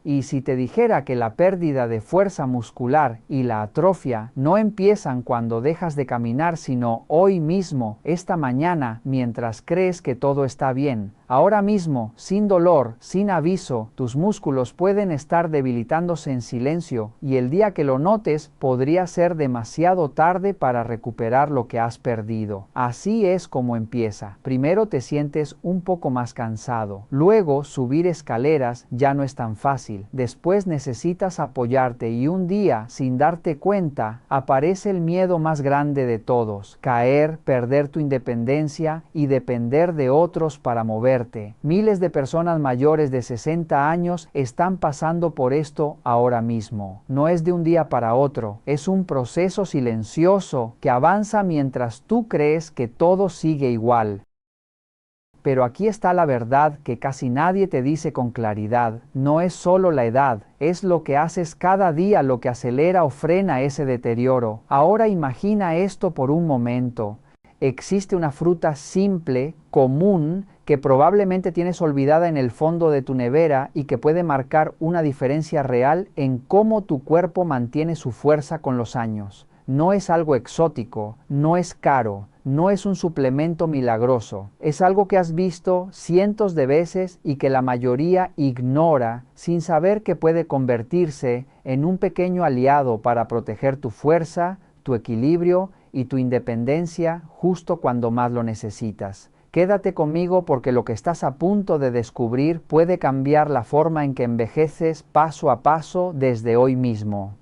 Y si te dijera que la pérdida de fuerza muscular y la atrofia no empiezan cuando dejas de caminar, sino hoy mismo, esta mañana, mientras crees que todo está bien. Ahora mismo, sin dolor, sin aviso, tus músculos pueden estar debilitándose en silencio, y el día que lo notes podría ser demasiado tarde para recuperar lo que has perdido. Así es como empieza. Primero te sientes un poco más cansado. Luego, subir escaleras ya no es tan fácil. Después necesitas apoyarte y un día, sin darte cuenta, aparece el miedo más grande de todos: caer, perder tu independencia y depender de otros para moverte. Miles de personas mayores de 60 años están pasando por esto ahora mismo. No es de un día para otro, es un proceso silencioso que avanza mientras tú crees que todo sigue igual. Pero aquí está la verdad que casi nadie te dice con claridad. No es solo la edad, es lo que haces cada día lo que acelera o frena ese deterioro. Ahora imagina esto por un momento. Existe una fruta simple, común, que probablemente tienes olvidada en el fondo de tu nevera y que puede marcar una diferencia real en cómo tu cuerpo mantiene su fuerza con los años. No es algo exótico, no es caro, no es un suplemento milagroso. Es algo que has visto cientos de veces y que la mayoría ignora sin saber que puede convertirse en un pequeño aliado para proteger tu fuerza, tu equilibrio y tu independencia justo cuando más lo necesitas. Quédate conmigo porque lo que estás a punto de descubrir puede cambiar la forma en que envejeces paso a paso desde hoy mismo.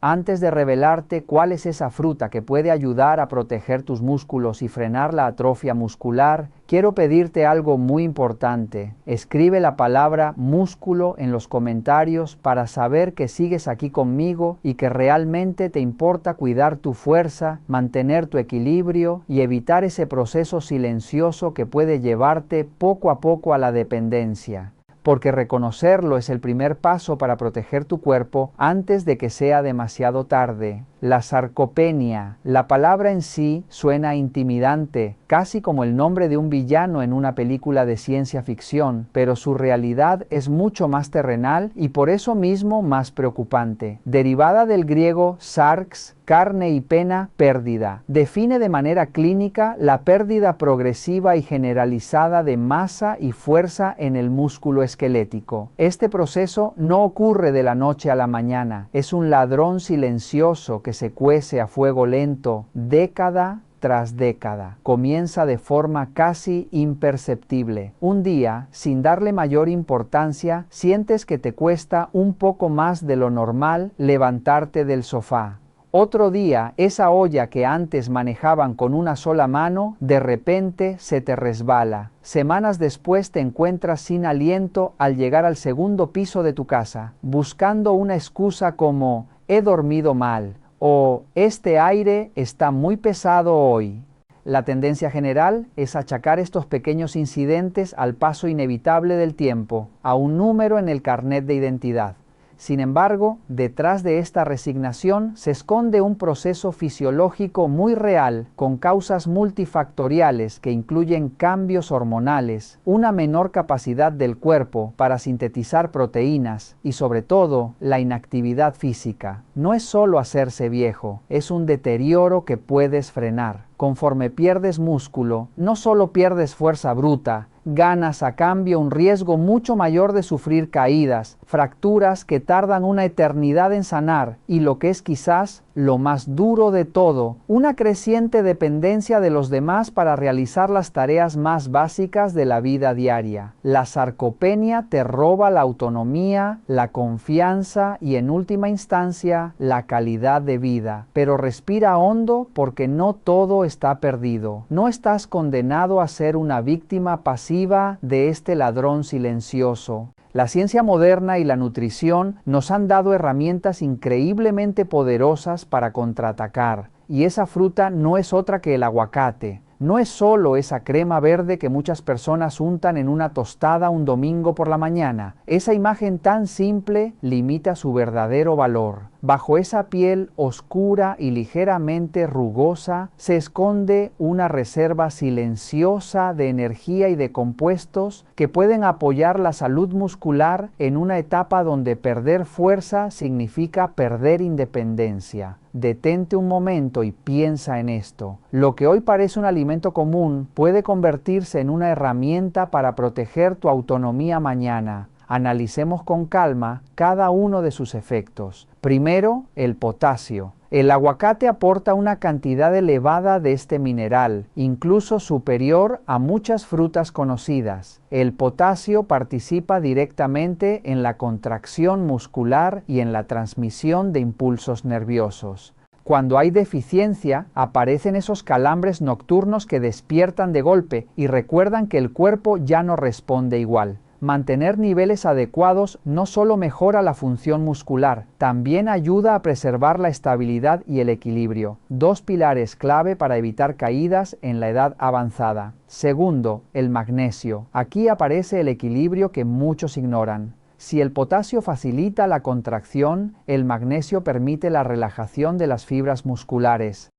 Antes de revelarte cuál es esa fruta que puede ayudar a proteger tus músculos y frenar la atrofia muscular, quiero pedirte algo muy importante. Escribe la palabra músculo en los comentarios para saber que sigues aquí conmigo y que realmente te importa cuidar tu fuerza, mantener tu equilibrio y evitar ese proceso silencioso que puede llevarte poco a poco a la dependencia. Porque reconocerlo es el primer paso para proteger tu cuerpo antes de que sea demasiado tarde. La sarcopenia, la palabra en sí suena intimidante, casi como el nombre de un villano en una película de ciencia ficción, pero su realidad es mucho más terrenal y por eso mismo más preocupante. Derivada del griego sarx, carne, y pena, pérdida. Define de manera clínica la pérdida progresiva y generalizada de masa y fuerza en el músculo esquelético. Este proceso no ocurre de la noche a la mañana, es un ladrón silencioso que se cuece a fuego lento, década tras década. Comienza de forma casi imperceptible. Un día, sin darle mayor importancia, sientes que te cuesta un poco más de lo normal levantarte del sofá. Otro día, esa olla que antes manejaban con una sola mano, de repente se te resbala. Semanas después te encuentras sin aliento al llegar al segundo piso de tu casa, buscando una excusa como «he dormido mal» o «este aire está muy pesado hoy». La tendencia general es achacar estos pequeños incidentes al paso inevitable del tiempo, a un número en el carnet de identidad. Sin embargo, detrás de esta resignación se esconde un proceso fisiológico muy real, con causas multifactoriales que incluyen cambios hormonales, una menor capacidad del cuerpo para sintetizar proteínas y, sobre todo, la inactividad física. No es solo hacerse viejo, es un deterioro que puedes frenar. Conforme pierdes músculo, no solo pierdes fuerza bruta, ganas a cambio un riesgo mucho mayor de sufrir caídas, fracturas que tardan una eternidad en sanar y, lo que es quizás lo más duro de todo, una creciente dependencia de los demás para realizar las tareas más básicas de la vida diaria. La sarcopenia te roba la autonomía, la confianza y, en última instancia, la calidad de vida. Pero respira hondo porque no todo está perdido. No estás condenado a ser una víctima pasiva de este ladrón silencioso. La ciencia moderna y la nutrición nos han dado herramientas increíblemente poderosas para contraatacar, y esa fruta no es otra que el aguacate. No es solo esa crema verde que muchas personas untan en una tostada un domingo por la mañana. Esa imagen tan simple limita su verdadero valor. Bajo esa piel oscura y ligeramente rugosa se esconde una reserva silenciosa de energía y de compuestos que pueden apoyar la salud muscular en una etapa donde perder fuerza significa perder independencia. Detente un momento y piensa en esto. Lo que hoy parece un alimento común puede convertirse en una herramienta para proteger tu autonomía mañana. Analicemos con calma cada uno de sus efectos. Primero, el potasio. El aguacate aporta una cantidad elevada de este mineral, incluso superior a muchas frutas conocidas. El potasio participa directamente en la contracción muscular y en la transmisión de impulsos nerviosos. Cuando hay deficiencia, aparecen esos calambres nocturnos que despiertan de golpe y recuerdan que el cuerpo ya no responde igual. Mantener niveles adecuados no solo mejora la función muscular, también ayuda a preservar la estabilidad y el equilibrio, dos pilares clave para evitar caídas en la edad avanzada. Segundo, el magnesio. Aquí aparece el equilibrio que muchos ignoran. Si el potasio facilita la contracción, el magnesio permite la relajación de las fibras musculares.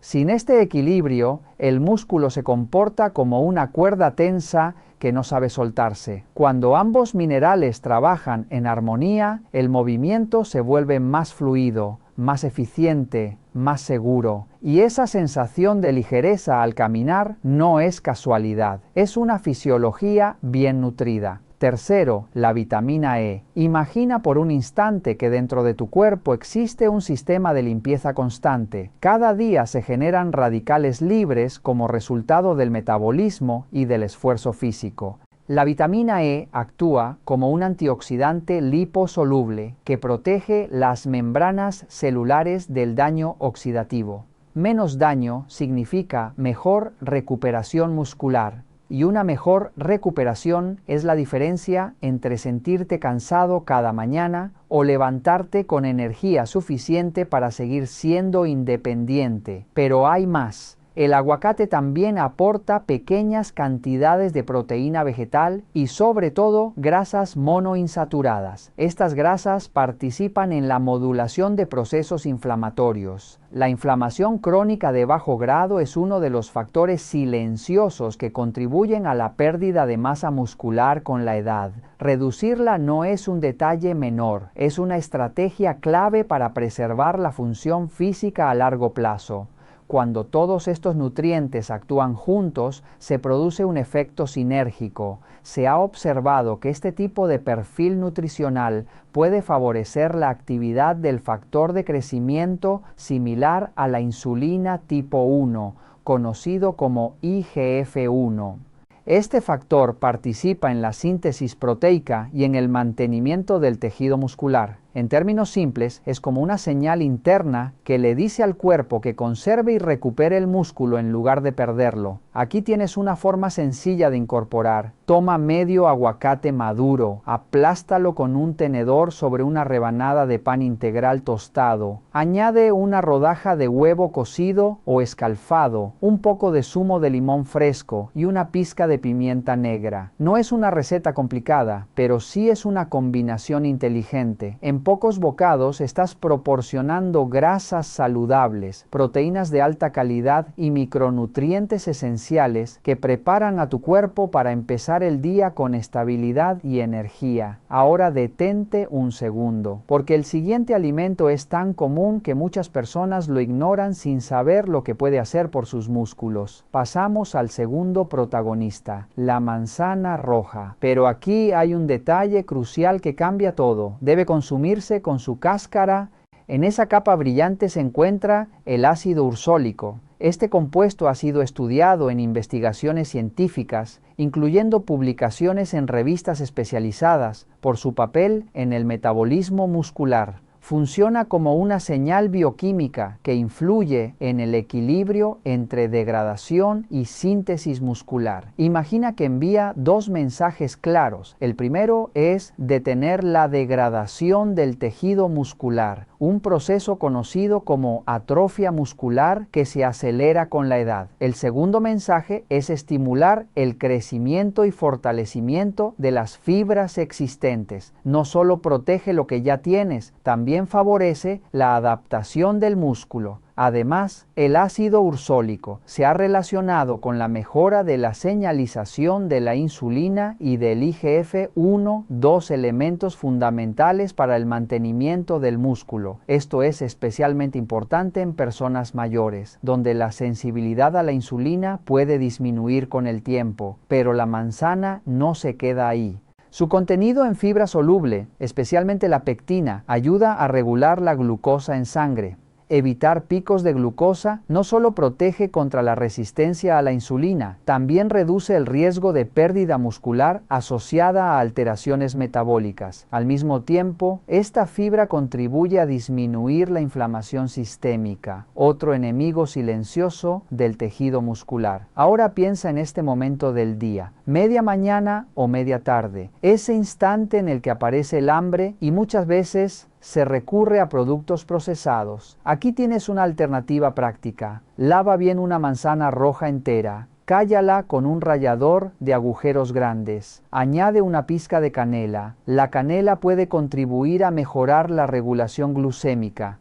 Sin este equilibrio, el músculo se comporta como una cuerda tensa que no sabe soltarse. Cuando ambos minerales trabajan en armonía, el movimiento se vuelve más fluido, más eficiente, más seguro. Y esa sensación de ligereza al caminar no es casualidad, es una fisiología bien nutrida. Tercero, la vitamina E. Imagina por un instante que dentro de tu cuerpo existe un sistema de limpieza constante. Cada día se generan radicales libres como resultado del metabolismo y del esfuerzo físico. La vitamina E actúa como un antioxidante liposoluble que protege las membranas celulares del daño oxidativo. Menos daño significa mejor recuperación muscular. Y una mejor recuperación es la diferencia entre sentirte cansado cada mañana o levantarte con energía suficiente para seguir siendo independiente. Pero hay más. El aguacate también aporta pequeñas cantidades de proteína vegetal y sobre todo grasas monoinsaturadas. Estas grasas participan en la modulación de procesos inflamatorios. La inflamación crónica de bajo grado es uno de los factores silenciosos que contribuyen a la pérdida de masa muscular con la edad. Reducirla no es un detalle menor, es una estrategia clave para preservar la función física a largo plazo. Cuando todos estos nutrientes actúan juntos, se produce un efecto sinérgico. Se ha observado que este tipo de perfil nutricional puede favorecer la actividad del factor de crecimiento similar a la insulina tipo 1, conocido como IGF-1. Este factor participa en la síntesis proteica y en el mantenimiento del tejido muscular. En términos simples, es como una señal interna que le dice al cuerpo que conserve y recupere el músculo en lugar de perderlo. Aquí tienes una forma sencilla de incorporar. Toma medio aguacate maduro, aplástalo con un tenedor sobre una rebanada de pan integral tostado. Añade una rodaja de huevo cocido o escalfado, un poco de zumo de limón fresco y una pizca de pimienta negra. No es una receta complicada, pero sí es una combinación inteligente. En pocos bocados estás proporcionando grasas saludables, proteínas de alta calidad y micronutrientes esenciales que preparan a tu cuerpo para empezar el día con estabilidad y energía. Ahora detente un segundo, porque el siguiente alimento es tan común que muchas personas lo ignoran sin saber lo que puede hacer por sus músculos. Pasamos al segundo protagonista, la manzana roja. Pero aquí hay un detalle crucial que cambia todo. Debe consumirse con su cáscara. En esa capa brillante se encuentra el ácido ursólico. Este compuesto ha sido estudiado en investigaciones científicas, incluyendo publicaciones en revistas especializadas, por su papel en el metabolismo muscular. Funciona como una señal bioquímica que influye en el equilibrio entre degradación y síntesis muscular. Imagina que envía dos mensajes claros. El primero es detener la degradación del tejido muscular. un proceso conocido como atrofia muscular que se acelera con la edad. El segundo mensaje es estimular el crecimiento y fortalecimiento de las fibras existentes. No solo protege lo que ya tienes, también favorece la adaptación del músculo. Además, el ácido ursólico se ha relacionado con la mejora de la señalización de la insulina y del IGF-1, dos elementos fundamentales para el mantenimiento del músculo. Esto es especialmente importante en personas mayores, donde la sensibilidad a la insulina puede disminuir con el tiempo, pero la manzana no se queda ahí. Su contenido en fibra soluble, especialmente la pectina, ayuda a regular la glucosa en sangre. Evitar picos de glucosa no solo protege contra la resistencia a la insulina, también reduce el riesgo de pérdida muscular asociada a alteraciones metabólicas. Al mismo tiempo, esta fibra contribuye a disminuir la inflamación sistémica, otro enemigo silencioso del tejido muscular. Ahora piensa en este momento del día, media mañana o media tarde, ese instante en el que aparece el hambre y muchas veces se recurre a productos procesados. Aquí tienes una alternativa práctica. Lava bien una manzana roja entera. Cállala con un rallador de agujeros grandes. Añade una pizca de canela. La canela puede contribuir a mejorar la regulación glucémica.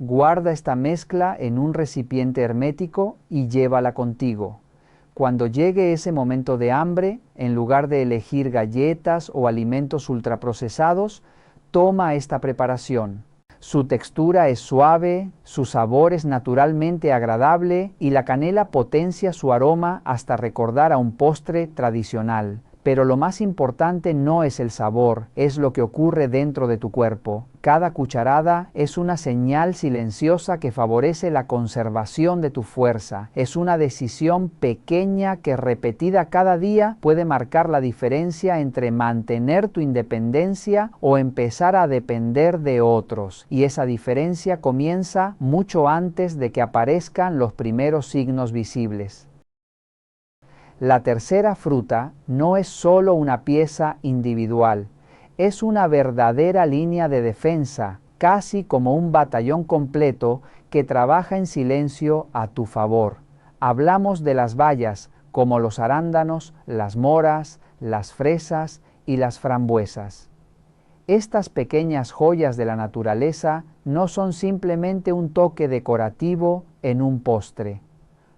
Guarda esta mezcla en un recipiente hermético y llévala contigo. Cuando llegue ese momento de hambre, en lugar de elegir galletas o alimentos ultraprocesados, toma esta preparación. Su textura es suave, su sabor es naturalmente agradable y la canela potencia su aroma hasta recordar a un postre tradicional. Pero lo más importante no es el sabor, es lo que ocurre dentro de tu cuerpo. Cada cucharada es una señal silenciosa que favorece la conservación de tu fuerza. Es una decisión pequeña que repetida cada día puede marcar la diferencia entre mantener tu independencia o empezar a depender de otros. Y esa diferencia comienza mucho antes de que aparezcan los primeros signos visibles. La tercera fruta no es solo una pieza individual, es una verdadera línea de defensa, casi como un batallón completo que trabaja en silencio a tu favor. Hablamos de las bayas, como los arándanos, las moras, las fresas y las frambuesas. Estas pequeñas joyas de la naturaleza no son simplemente un toque decorativo en un postre.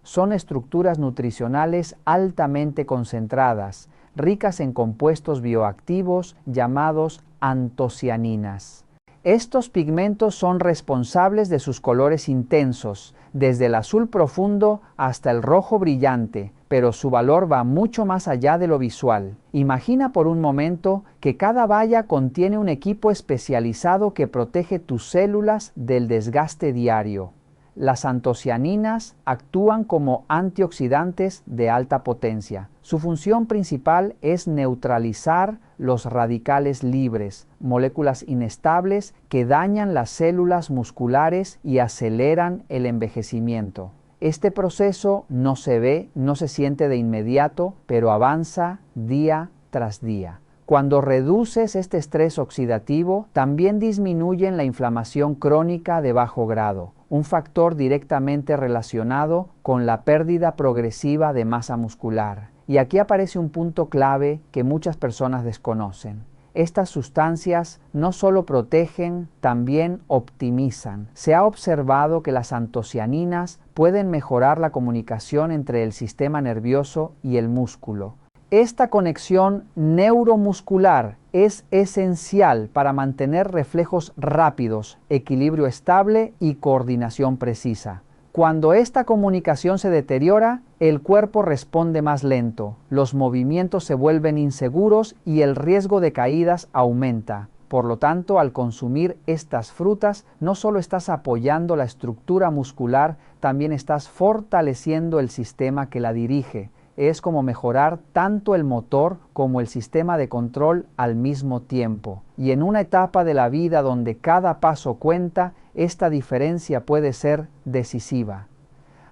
Son estructuras nutricionales altamente concentradas, ricas en compuestos bioactivos llamados antocianinas. Estos pigmentos son responsables de sus colores intensos, desde el azul profundo hasta el rojo brillante, pero su valor va mucho más allá de lo visual. Imagina por un momento que cada baya contiene un equipo especializado que protege tus células del desgaste diario. Las antocianinas actúan como antioxidantes de alta potencia. Su función principal es neutralizar los radicales libres, moléculas inestables que dañan las células musculares y aceleran el envejecimiento. Este proceso no se ve, no se siente de inmediato, pero avanza día tras día. Cuando reduces este estrés oxidativo, también disminuyen la inflamación crónica de bajo grado, un factor directamente relacionado con la pérdida progresiva de masa muscular. Y aquí aparece un punto clave que muchas personas desconocen. Estas sustancias no solo protegen, también optimizan. Se ha observado que las antocianinas pueden mejorar la comunicación entre el sistema nervioso y el músculo. Esta conexión neuromuscular es esencial para mantener reflejos rápidos, equilibrio estable y coordinación precisa. Cuando esta comunicación se deteriora, el cuerpo responde más lento, los movimientos se vuelven inseguros y el riesgo de caídas aumenta. Por lo tanto, al consumir estas frutas, no solo estás apoyando la estructura muscular, también estás fortaleciendo el sistema que la dirige. Es como mejorar tanto el motor como el sistema de control al mismo tiempo. Y en una etapa de la vida donde cada paso cuenta, esta diferencia puede ser decisiva.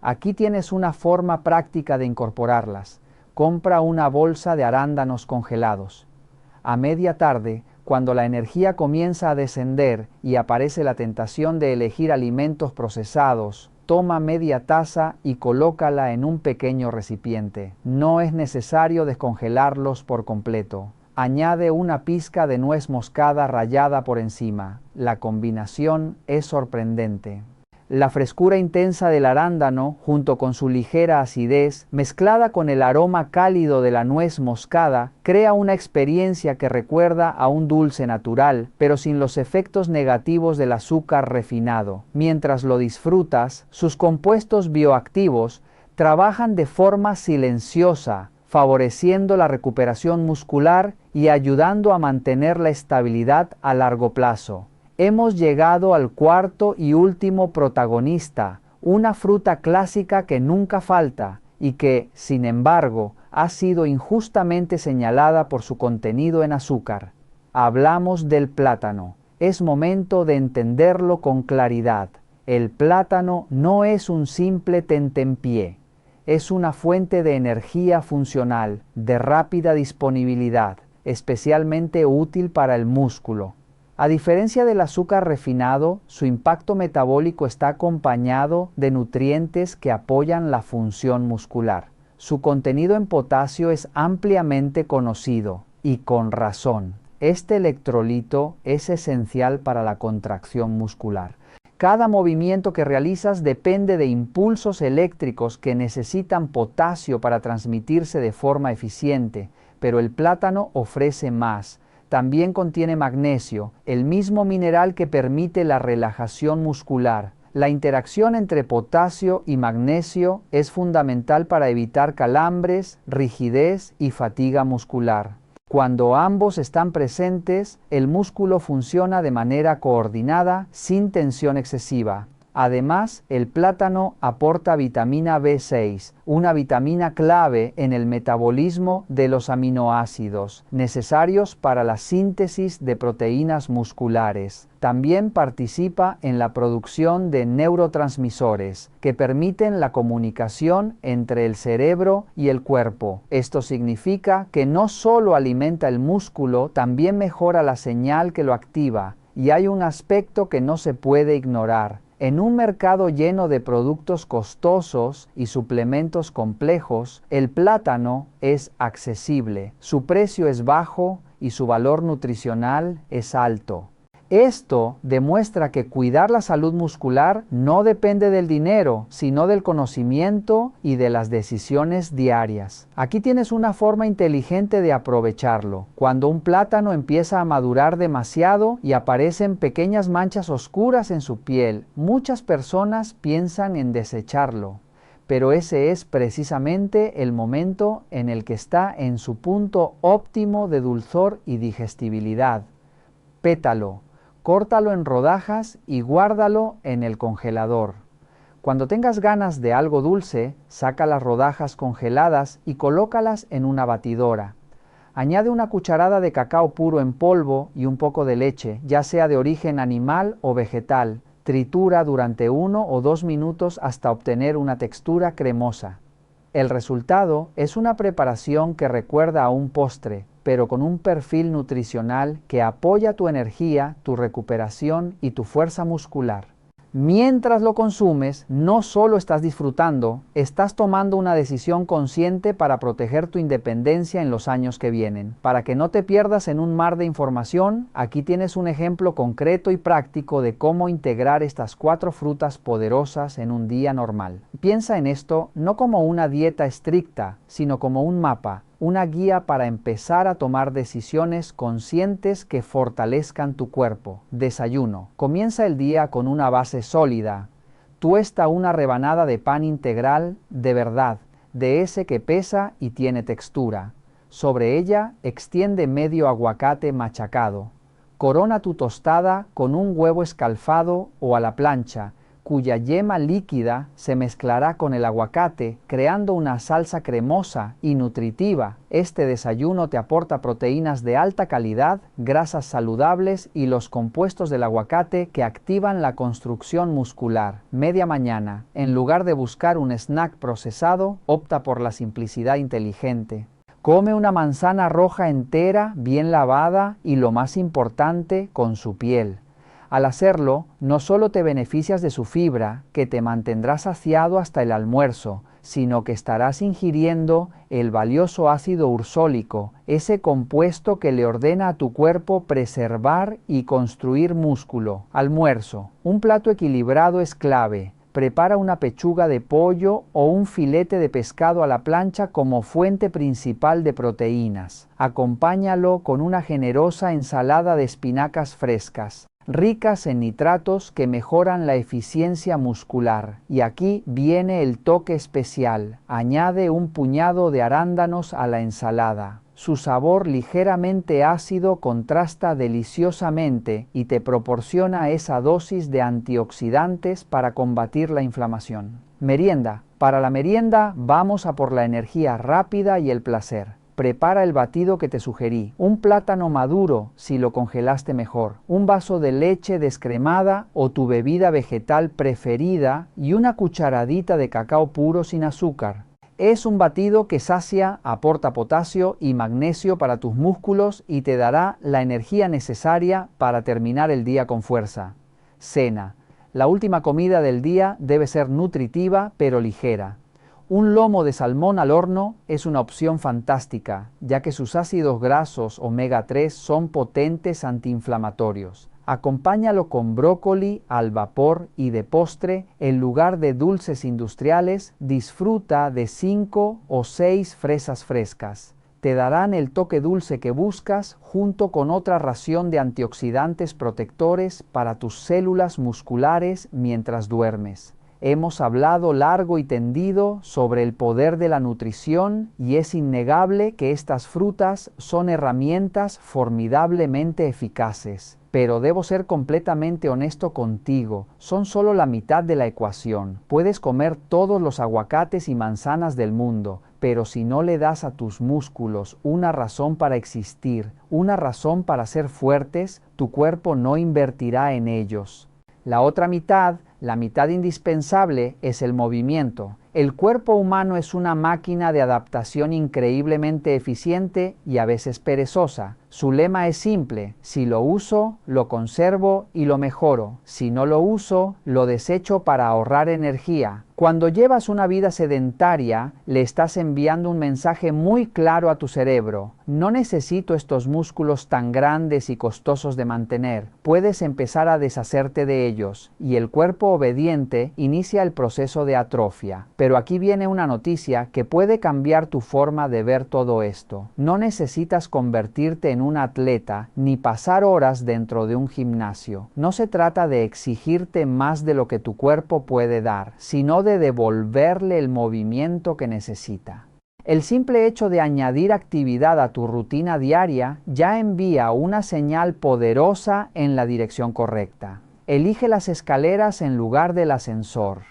Aquí tienes una forma práctica de incorporarlas. Compra una bolsa de arándanos congelados. A media tarde, Cuando la energía comienza a descender y aparece la tentación de elegir alimentos procesados, toma media taza y colócala en un pequeño recipiente. No es necesario descongelarlos por completo. Añade una pizca de nuez moscada rallada por encima. La combinación es sorprendente. La frescura intensa del arándano, junto con su ligera acidez, mezclada con el aroma cálido de la nuez moscada, crea una experiencia que recuerda a un dulce natural, pero sin los efectos negativos del azúcar refinado. Mientras lo disfrutas, sus compuestos bioactivos trabajan de forma silenciosa, favoreciendo la recuperación muscular y ayudando a mantener la estabilidad a largo plazo. Hemos llegado al cuarto y último protagonista, una fruta clásica que nunca falta y que, sin embargo, ha sido injustamente señalada por su contenido en azúcar. Hablamos del plátano. Es momento de entenderlo con claridad. El plátano no es un simple tentempié. Es una fuente de energía funcional, de rápida disponibilidad, especialmente útil para el músculo. A diferencia del azúcar refinado, su impacto metabólico está acompañado de nutrientes que apoyan la función muscular. Su contenido en potasio es ampliamente conocido, y con razón. Este electrolito es esencial para la contracción muscular. Cada movimiento que realizas depende de impulsos eléctricos que necesitan potasio para transmitirse de forma eficiente, pero el plátano ofrece más. También contiene magnesio, el mismo mineral que permite la relajación muscular. La interacción entre potasio y magnesio es fundamental para evitar calambres, rigidez y fatiga muscular. Cuando ambos están presentes, el músculo funciona de manera coordinada, sin tensión excesiva. Además, el plátano aporta vitamina B6, una vitamina clave en el metabolismo de los aminoácidos, necesarios para la síntesis de proteínas musculares. También participa en la producción de neurotransmisores, que permiten la comunicación entre el cerebro y el cuerpo. Esto significa que no solo alimenta el músculo, también mejora la señal que lo activa, y hay un aspecto que no se puede ignorar. En un mercado lleno de productos costosos y suplementos complejos, el plátano es accesible, su precio es bajo y su valor nutricional es alto. Esto demuestra que cuidar la salud muscular no depende del dinero, sino del conocimiento y de las decisiones diarias. Aquí tienes una forma inteligente de aprovecharlo. Cuando un plátano empieza a madurar demasiado y aparecen pequeñas manchas oscuras en su piel, muchas personas piensan en desecharlo. Pero ese es precisamente el momento en el que está en su punto óptimo de dulzor y digestibilidad. Pétalo. Córtalo en rodajas y guárdalo en el congelador. Cuando tengas ganas de algo dulce, saca las rodajas congeladas y colócalas en una batidora. Añade una cucharada de cacao puro en polvo y un poco de leche, ya sea de origen animal o vegetal. Tritura durante 1 o 2 minutos hasta obtener una textura cremosa. El resultado es una preparación que recuerda a un postre, pero con un perfil nutricional que apoya tu energía, tu recuperación y tu fuerza muscular. Mientras lo consumes, no solo estás disfrutando, estás tomando una decisión consciente para proteger tu independencia en los años que vienen. Para que no te pierdas en un mar de información, aquí tienes un ejemplo concreto y práctico de cómo integrar estas 4 frutas poderosas en un día normal. Piensa en esto no como una dieta estricta, sino como un mapa, una guía para empezar a tomar decisiones conscientes que fortalezcan tu cuerpo. Desayuno. Comienza el día con una base sólida. Tuesta una rebanada de pan integral de verdad, de ese que pesa y tiene textura. Sobre ella extiende medio aguacate machacado. Corona tu tostada con un huevo escalfado o a la plancha, cuya yema líquida se mezclará con el aguacate, creando una salsa cremosa y nutritiva. Este desayuno te aporta proteínas de alta calidad, grasas saludables y los compuestos del aguacate que activan la construcción muscular. Media mañana, en lugar de buscar un snack procesado, opta por la simplicidad inteligente. Come una manzana roja entera, bien lavada y, lo más importante, con su piel. Al hacerlo, no solo te beneficias de su fibra, que te mantendrá saciado hasta el almuerzo, sino que estarás ingiriendo el valioso ácido ursólico, ese compuesto que le ordena a tu cuerpo preservar y construir músculo. Almuerzo. Un plato equilibrado es clave. Prepara una pechuga de pollo o un filete de pescado a la plancha como fuente principal de proteínas. Acompáñalo con una generosa ensalada de espinacas frescas, ricas en nitratos que mejoran la eficiencia muscular. Y aquí viene el toque especial. Añade un puñado de arándanos a la ensalada. Su sabor ligeramente ácido contrasta deliciosamente y te proporciona esa dosis de antioxidantes para combatir la inflamación. Merienda. Para la merienda vamos a por la energía rápida y el placer. Prepara el batido que te sugerí. Un plátano maduro, si lo congelaste mejor. Un vaso de leche descremada o tu bebida vegetal preferida y una cucharadita de cacao puro sin azúcar. Es un batido que sacia, aporta potasio y magnesio para tus músculos y te dará la energía necesaria para terminar el día con fuerza. Cena. La última comida del día debe ser nutritiva pero ligera. Un lomo de salmón al horno es una opción fantástica, ya que sus ácidos grasos omega 3 son potentes antiinflamatorios. Acompáñalo con brócoli al vapor y de postre, en lugar de dulces industriales, disfruta de 5 o 6 fresas frescas. Te darán el toque dulce que buscas junto con otra ración de antioxidantes protectores para tus células musculares mientras duermes. Hemos hablado largo y tendido sobre el poder de la nutrición y es innegable que estas frutas son herramientas formidablemente eficaces. Pero debo ser completamente honesto contigo, son solo la mitad de la ecuación. Puedes comer todos los aguacates y manzanas del mundo, pero si no le das a tus músculos una razón para existir, una razón para ser fuertes, tu cuerpo no invertirá en ellos. La otra mitad, la mitad indispensable, es el movimiento. El cuerpo humano es una máquina de adaptación increíblemente eficiente y a veces perezosa. Su lema es simple: si lo uso, lo conservo y lo mejoro. Si no lo uso, lo desecho para ahorrar energía. Cuando llevas una vida sedentaria, le estás enviando un mensaje muy claro a tu cerebro: no necesito estos músculos tan grandes y costosos de mantener. Puedes empezar a deshacerte de ellos, y el cuerpo obediente inicia el proceso de atrofia. Pero aquí viene una noticia que puede cambiar tu forma de ver todo esto. No necesitas convertirte en un atleta ni pasar horas dentro de un gimnasio. No se trata de exigirte más de lo que tu cuerpo puede dar, sino de devolverle el movimiento que necesita. El simple hecho de añadir actividad a tu rutina diaria ya envía una señal poderosa en la dirección correcta. Elige las escaleras en lugar del ascensor.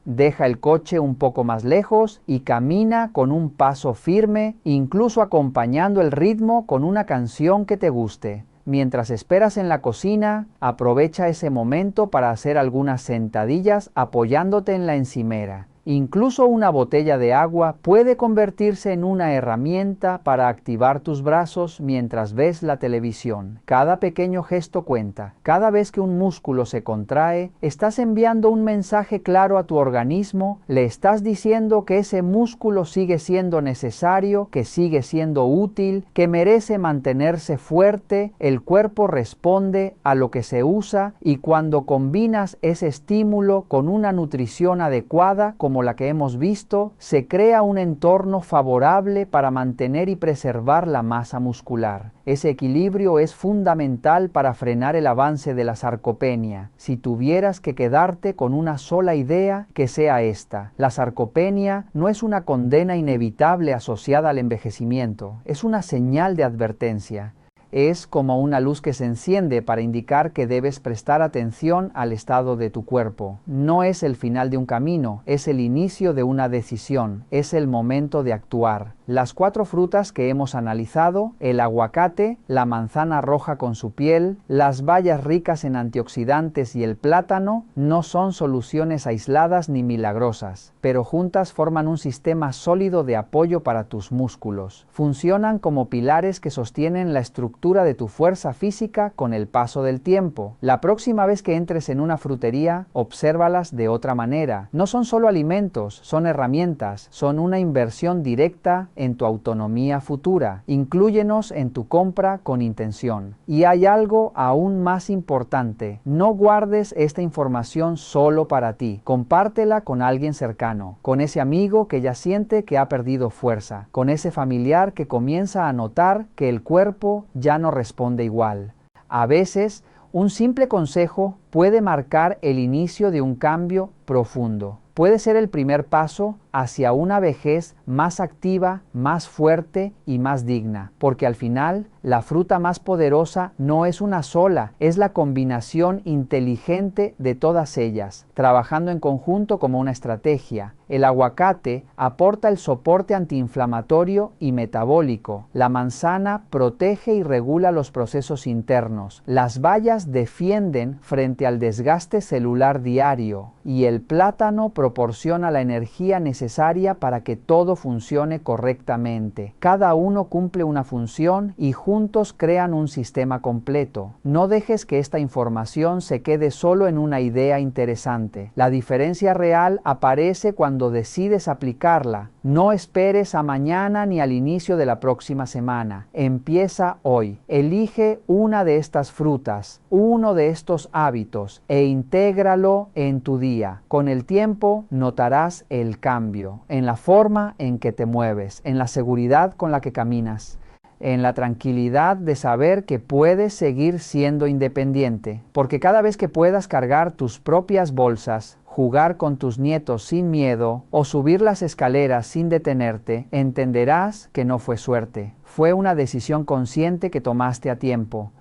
Deja el coche un poco más lejos y camina con un paso firme, incluso acompañando el ritmo con una canción que te guste. Mientras esperas en la cocina, aprovecha ese momento para hacer algunas sentadillas apoyándote en la encimera. Incluso una botella de agua puede convertirse en una herramienta para activar tus brazos mientras ves la televisión. Cada pequeño gesto cuenta. Cada vez que un músculo se contrae, estás enviando un mensaje claro a tu organismo. Le estás diciendo que ese músculo sigue siendo necesario, que sigue siendo útil, que merece mantenerse fuerte. El cuerpo responde a lo que se usa, y cuando combinas ese estímulo con una nutrición adecuada, como la que hemos visto, se crea un entorno favorable para mantener y preservar la masa muscular. Ese equilibrio es fundamental para frenar el avance de la sarcopenia. Si tuvieras que quedarte con una sola idea, que sea esta: la sarcopenia no es una condena inevitable asociada al envejecimiento, es una señal de advertencia. Es como una luz que se enciende para indicar que debes prestar atención al estado de tu cuerpo. No es el final de un camino, es el inicio de una decisión, es el momento de actuar. Las 4 frutas que hemos analizado, el aguacate, la manzana roja con su piel, las bayas ricas en antioxidantes y el plátano, no son soluciones aisladas ni milagrosas, pero juntas forman un sistema sólido de apoyo para tus músculos. Funcionan como pilares que sostienen la estructura de tu fuerza física con el paso del tiempo. La próxima vez que entres en una frutería, obsérvalas de otra manera. No son solo alimentos, son herramientas, son una inversión directa en tu autonomía futura. Inclúyenos en tu compra con intención. Y hay algo aún más importante. No guardes esta información solo para ti. Compártela con alguien cercano, con ese amigo que ya siente que ha perdido fuerza, con ese familiar que comienza a notar que el cuerpo ya no responde igual. A veces, un simple consejo puede marcar el inicio de un cambio profundo. Puede ser el primer paso hacia una vejez más activa, más fuerte y más digna, porque al final la fruta más poderosa no es una sola, es la combinación inteligente de todas ellas, trabajando en conjunto como una estrategia. El aguacate aporta el soporte antiinflamatorio y metabólico, la manzana protege y regula los procesos internos, las bayas defienden frente al desgaste celular diario y el plátano proporciona la energía necesaria para que todo funcione correctamente. Cada uno cumple una función y juntos crean un sistema completo. No dejes que esta información se quede solo en una idea interesante. La diferencia real aparece cuando decides aplicarla. No esperes a mañana ni al inicio de la próxima semana. Empieza hoy. Elige una de estas frutas, uno de estos hábitos e intégralo en tu día. Con el tiempo notarás el cambio en la forma en que te mueves, en la seguridad con la que caminas, en la tranquilidad de saber que puedes seguir siendo independiente, porque cada vez que puedas cargar tus propias bolsas, jugar con tus nietos sin miedo o subir las escaleras sin detenerte, entenderás que no fue suerte, fue una decisión consciente que tomaste a tiempo.